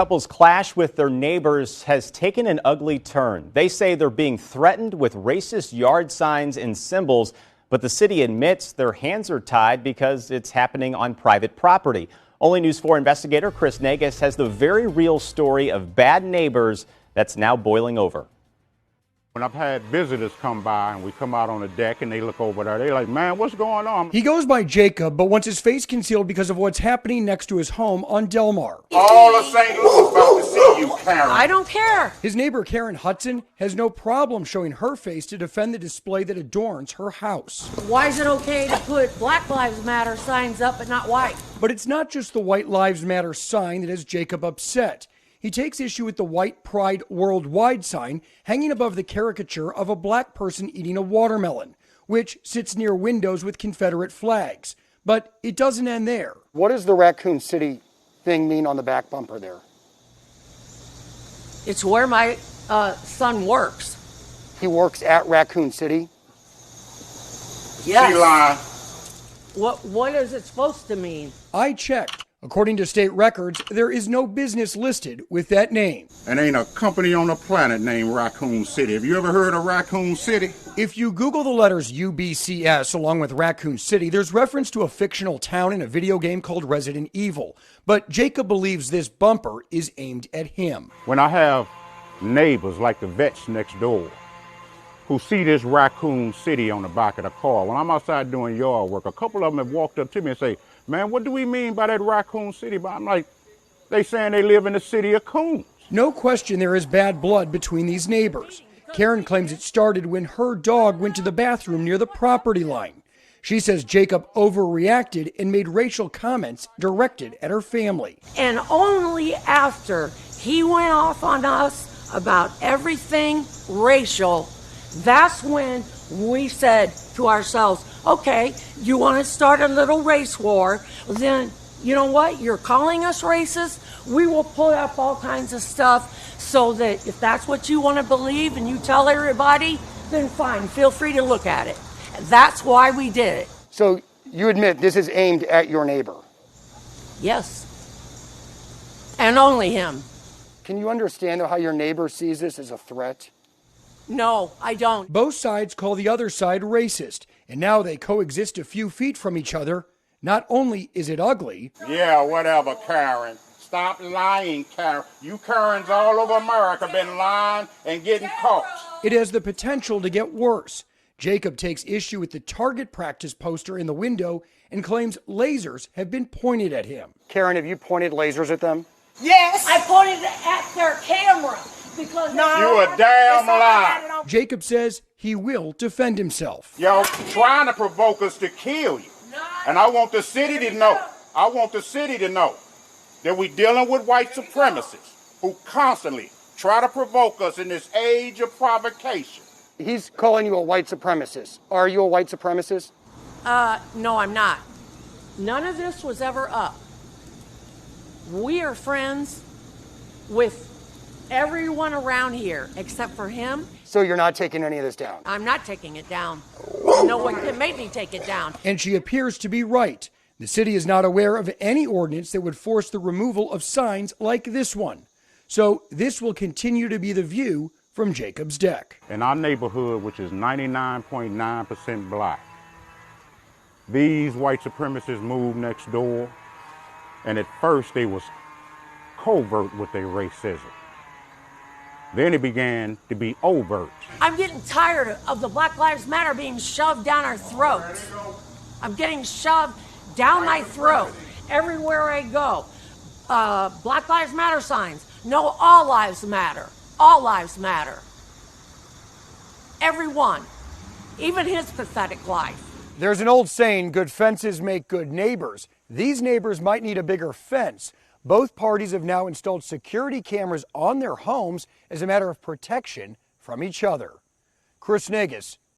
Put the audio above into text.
Couple's clash with their neighbors has taken an ugly turn. They say they're being threatened with racist yard signs and symbols, but the city admits their hands are tied because it's happening on private property. Only News 4 investigator Chris Negus has the very real story of bad neighbors that's now boiling over. When I've had visitors come by and we come out on the deck and they look over there, they're like, man, what's going on? He goes by Jacob, but wants his face concealed because of what's happening next to his home on Del Mar. All of St. Louis about to see you, Karen. I don't care. His neighbor Karen Hudson has no problem showing her face to defend the display that adorns her house. Why is it okay to put Black Lives Matter signs up but not white? But it's not just the White Lives Matter sign that has Jacob upset. He takes issue with the White Pride Worldwide sign hanging above the caricature of a black person eating a watermelon, which sits near windows with Confederate flags. But it doesn't end there. What does the Raccoon City thing mean on the back bumper there? It's where my son works. He works at Raccoon City? Yes. She lying. What is it supposed to mean? I checked. According to state records, there is no business listed with that name. And ain't a company on the planet named Raccoon City. Have you ever heard of Raccoon City? If you Google the letters UBCS along with Raccoon City, there's reference to a fictional town in a video game called Resident Evil. But Jacob believes this bumper is aimed at him. When I have neighbors like the vets next door who see this Raccoon City on the back of the car, when I'm outside doing yard work, a couple of them have walked up to me and say, man, what do we mean by that Raccoon City? But I'm like, they saying they live in the city of coons. No question there is bad blood between these neighbors. Karen claims it started when her dog went to the bathroom near the property line. She says Jacob overreacted and made racial comments directed at her family. And only after he went off on us about everything racial, that's when we said to ourselves, okay, you want to start a little race war, then you know what? You're calling us racist. We will pull up all kinds of stuff so that if that's what you want to believe and you tell everybody, then fine, feel free to look at it. That's why we did it. So you admit this is aimed at your neighbor? Yes. And only him. Can you understand how your neighbor sees this as a threat? No, I don't. Both sides call the other side racist, and now they coexist a few feet from each other. Not only is it ugly. Yeah, whatever, Karen. Stop lying, Karen. You Karens all over America been lying and getting caught. It has the potential to get worse. Jacob takes issue with the target practice poster in the window and claims lasers have been pointed at him. Karen, have you pointed lasers at them? Yes. I pointed at their camera. Because you a damn liar. Jacob says he will defend himself. Y'all trying to provoke us to kill you. And I want the city to know. I want the city to know that we dealing with white supremacists who constantly try to provoke us in this age of provocation. He's calling you a white supremacist. Are you a white supremacist? No, I'm not. None of this was ever up. We are friends with everyone around here except for him. So you're not taking any of this down? I'm not taking it down. No one can make me take it down. And she appears to be right. The city is not aware of any ordinance that would force the removal of signs like this one. So this will continue to be the view from Jacob's deck. In our neighborhood, which is 99.9% black, these white supremacists moved next door, and at first they was covert with their racism. Then it began to be overt. I'm getting tired of the Black Lives Matter being shoved down our throats. I'm getting shoved down my throat everywhere I go. Black Lives Matter signs. No, all lives matter. All lives matter. Everyone. Even his pathetic life. There's an old saying, good fences make good neighbors. These neighbors might need a bigger fence. Both parties have now installed security cameras on their homes as a matter of protection from each other. Chris Negus,